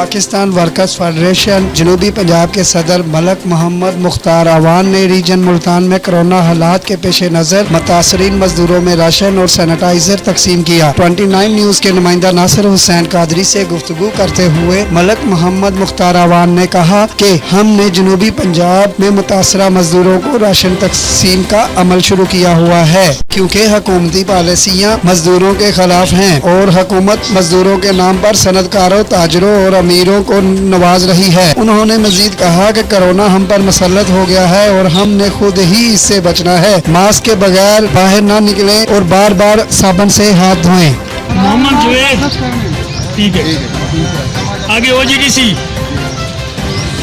Pakistan workers federation जनूबी पंजाब के सदर मलक मोहम्मद मुख्तार अवान ने रीजन मुल्तान में कोरोना हालात के पेश नज़र मुतासरीन मजदूरों में राशन और सैनिटाइजर तकसीम किया। 29 न्यूज़ के नुमाइंदा नासिर हुसैन कादरी से गुफ्तगू करते हुए मलक मोहम्मद मुख्तार अवान ने कहा कि हमने जनूबी पंजाब में मुतासरा मजदूरों को राशन तकसीम का अमल शुरू किया हुआ है, क्योंकि हुकूमती पॉलिसियाँ मजदूरों के खिलाफ हैं और हुकूमत मजदूरों के नाम पर सनदकारों, ताजरों और अमीरों को नवाज रही है। उन्होंने मजीद कहा कि कोरोना हम पर मसल्लत हो गया है और हमने खुद ही इससे बचना है। मास्क के बगैर बाहर ना निकलें और बार बार साबुन से हाथ धोएं। मोहम्मद जुवैद, ठीक है। आगे OGDC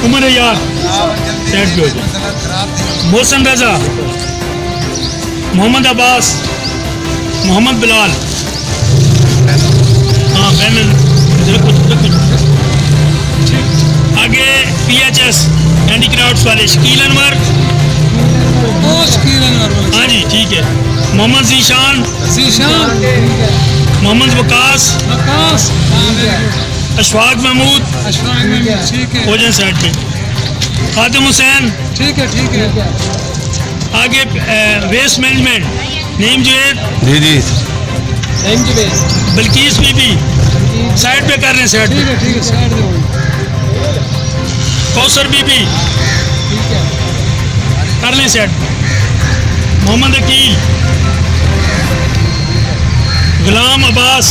उमर यार सेट भी हो जाए। मोहसन रजा, मोहम्मद अब्बास, मोहम्मद बिलाल, हाँ बैनर। आगे PHS हैंडीक्राफ्ट्स वाले शकील अनवर, हाँ जी ठीक है। मोहम्मद जीशान, मोहम्मद वकास, अशफाक महमूद, भोजन सेट पे। खातिम हुसैन, ठीक है। आगे वेस्ट मैनेजमेंट नईम जुवैद, बल्कीस बीबी साइड पे कर रहे हैं, साइड पे। ठीक है साइड पे। कौसर बीबी कर लें सेट। मोहम्मद अकील, गुलाम अब्बास,